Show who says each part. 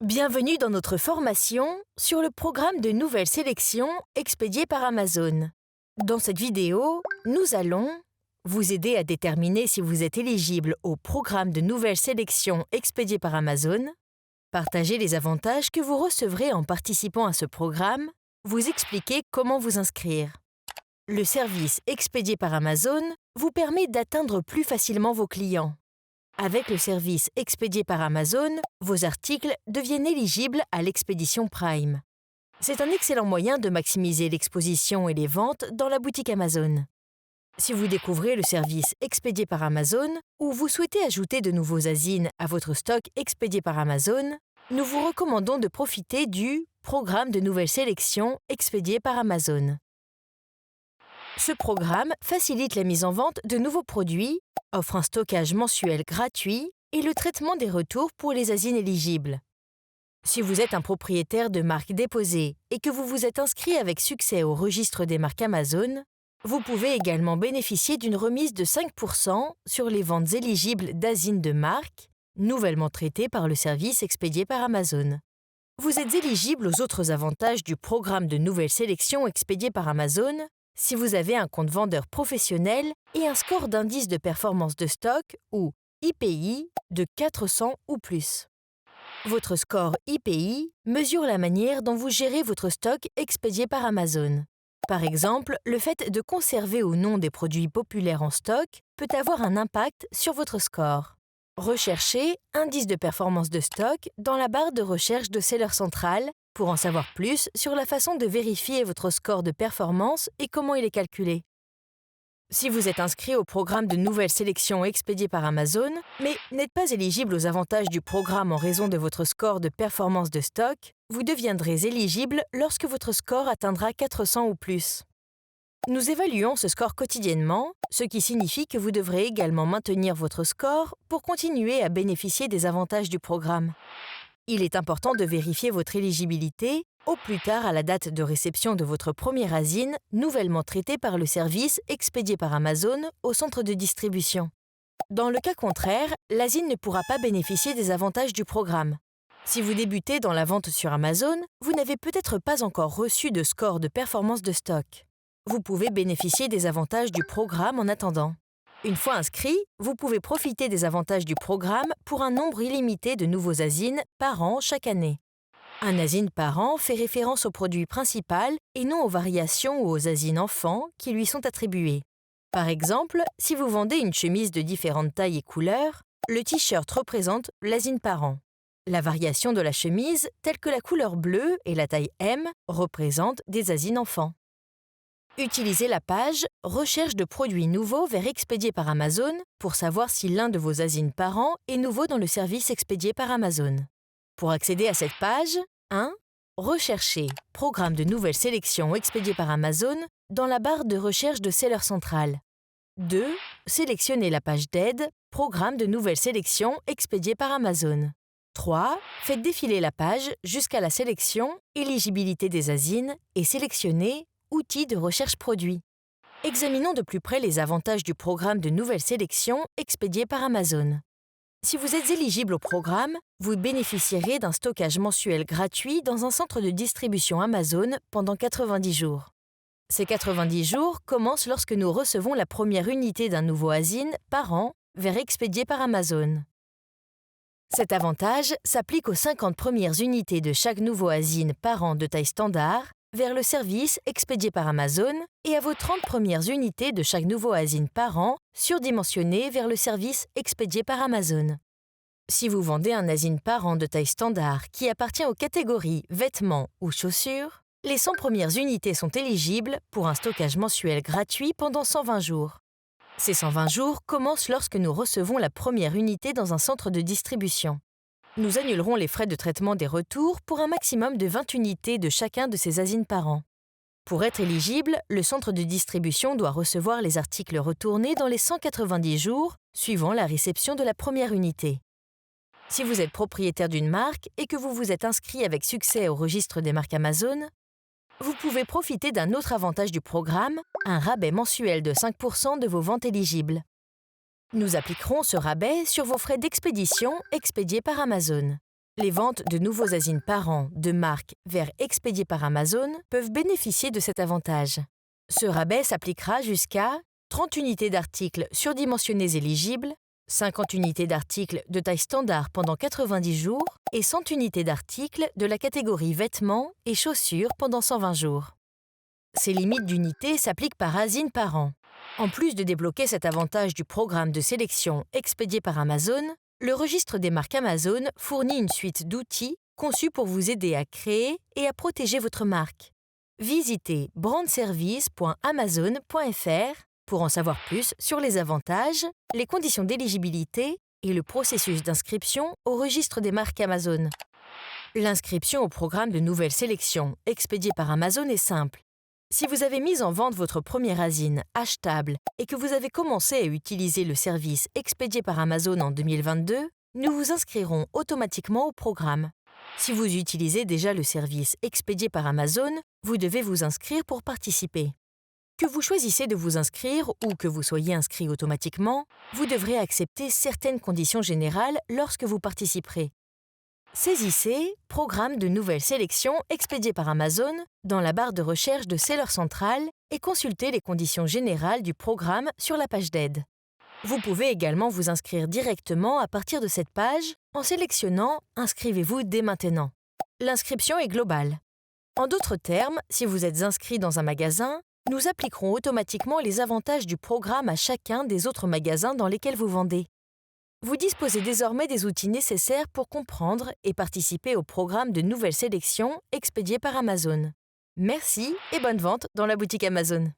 Speaker 1: Bienvenue dans notre formation sur le programme de nouvelles sélections expédié par Amazon. Dans cette vidéo, nous allons vous aider à déterminer si vous êtes éligible au programme de nouvelles sélections expédié par Amazon, partager les avantages que vous recevrez en participant à ce programme, vous expliquer comment vous inscrire. Le service expédié par Amazon vous permet d'atteindre plus facilement vos clients. Avec le service expédié par Amazon, vos articles deviennent éligibles à l'expédition Prime. C'est un excellent moyen de maximiser l'exposition et les ventes dans la boutique Amazon. Si vous découvrez le service expédié par Amazon ou vous souhaitez ajouter de nouveaux asines à votre stock expédié par Amazon, nous vous recommandons de profiter du programme de nouvelles sélections expédié par Amazon. Ce programme facilite la mise en vente de nouveaux produits, offre un stockage mensuel gratuit et le traitement des retours pour les asines éligibles. Si vous êtes un propriétaire de marque déposée et que vous vous êtes inscrit avec succès au registre des marques Amazon, vous pouvez également bénéficier d'une remise de 5% sur les ventes éligibles d'asines de marque, nouvellement traitées par le service expédié par Amazon. Vous êtes éligible aux autres avantages du programme de nouvelles sélections expédié par Amazon si vous avez un compte vendeur professionnel et un score d'indice de performance de stock ou IPI de 400 ou plus. Votre score IPI mesure la manière dont vous gérez votre stock expédié par Amazon. Par exemple, le fait de conserver ou non des produits populaires en stock peut avoir un impact sur votre score. Recherchez indice de performance de stock dans la barre de recherche de Seller Central pour en savoir plus sur la façon de vérifier votre score de performance et comment il est calculé. Si vous êtes inscrit au programme de nouvelles sélections expédié par Amazon, mais n'êtes pas éligible aux avantages du programme en raison de votre score de performance de stock, vous deviendrez éligible lorsque votre score atteindra 400 ou plus. Nous évaluons ce score quotidiennement, ce qui signifie que vous devrez également maintenir votre score pour continuer à bénéficier des avantages du programme. Il est important de vérifier votre éligibilité au plus tard à la date de réception de votre première asine nouvellement traitée par le service expédié par Amazon au centre de distribution. Dans le cas contraire, l'asine ne pourra pas bénéficier des avantages du programme. Si vous débutez dans la vente sur Amazon, vous n'avez peut-être pas encore reçu de score de performance de stock. Vous pouvez bénéficier des avantages du programme en attendant. Une fois inscrit, vous pouvez profiter des avantages du programme pour un nombre illimité de nouveaux asines par an chaque année. Un asine par an fait référence au produit principal et non aux variations ou aux asines enfants qui lui sont attribuées. Par exemple, si vous vendez une chemise de différentes tailles et couleurs, le t-shirt représente l'asine par an. La variation de la chemise, telle que la couleur bleue et la taille M, représente des asines enfants. Utilisez la page « Recherche de produits nouveaux vers expédié par Amazon » pour savoir si l'un de vos asines par an est nouveau dans le service expédié par Amazon. Pour accéder à cette page, 1. Recherchez « Programme de nouvelles sélections expédié par Amazon » dans la barre de recherche de Seller Central. 2. Sélectionnez la page d'aide « Programme de nouvelles sélections expédié par Amazon ». 3. Faites défiler la page jusqu'à la sélection « Éligibilité des asines » et sélectionnez Outils de recherche produits. Examinons de plus près les avantages du programme de nouvelles sélections expédié par Amazon. Si vous êtes éligible au programme, vous bénéficierez d'un stockage mensuel gratuit dans un centre de distribution Amazon pendant 90 jours. Ces 90 jours commencent lorsque nous recevons la première unité d'un nouveau asine par an vers expédié par Amazon. Cet avantage s'applique aux 50 premières unités de chaque nouveau asine par an de taille standard vers le service expédié par Amazon et à vos 30 premières unités de chaque nouveau asine par an surdimensionné vers le service expédié par Amazon. Si vous vendez un asine par an de taille standard qui appartient aux catégories vêtements ou chaussures, les 100 premières unités sont éligibles pour un stockage mensuel gratuit pendant 120 jours. Ces 120 jours commencent lorsque nous recevons la première unité dans un centre de distribution. Nous annulerons les frais de traitement des retours pour un maximum de 20 unités de chacun de ces asines par an. Pour être éligible, le centre de distribution doit recevoir les articles retournés dans les 190 jours suivant la réception de la première unité. Si vous êtes propriétaire d'une marque et que vous vous êtes inscrit avec succès au registre des marques Amazon, vous pouvez profiter d'un autre avantage du programme, un rabais mensuel de 5% de vos ventes éligibles. Nous appliquerons ce rabais sur vos frais d'expédition expédiés par Amazon. Les ventes de nouveaux asines par an de marques vers Expédiés par Amazon peuvent bénéficier de cet avantage. Ce rabais s'appliquera jusqu'à 30 unités d'articles surdimensionnés éligibles, 50 unités d'articles de taille standard pendant 90 jours et 100 unités d'articles de la catégorie vêtements et chaussures pendant 120 jours. Ces limites d'unités s'appliquent par asine par an. En plus de débloquer cet avantage du programme de sélection Expédié par Amazon, le registre des marques Amazon fournit une suite d'outils conçus pour vous aider à créer et à protéger votre marque. Visitez brandservice.amazon.fr pour en savoir plus sur les avantages, les conditions d'éligibilité et le processus d'inscription au registre des marques Amazon. L'inscription au programme de nouvelle sélection Expédié par Amazon est simple. Si vous avez mis en vente votre première asine achetable et que vous avez commencé à utiliser le service Expédié par Amazon en 2022, nous vous inscrirons automatiquement au programme. Si vous utilisez déjà le service Expédié par Amazon, vous devez vous inscrire pour participer. Que vous choisissez de vous inscrire ou que vous soyez inscrit automatiquement, vous devrez accepter certaines conditions générales lorsque vous participerez. Saisissez « Programme de nouvelle sélection expédié par Amazon » dans la barre de recherche de Seller Central et consultez les conditions générales du programme sur la page d'aide. Vous pouvez également vous inscrire directement à partir de cette page en sélectionnant « Inscrivez-vous dès maintenant ». L'inscription est globale. En d'autres termes, si vous êtes inscrit dans un magasin, nous appliquerons automatiquement les avantages du programme à chacun des autres magasins dans lesquels vous vendez. Vous disposez désormais des outils nécessaires pour comprendre et participer au programme de nouvelle sélection expédié par Amazon. Merci et bonne vente dans la boutique Amazon.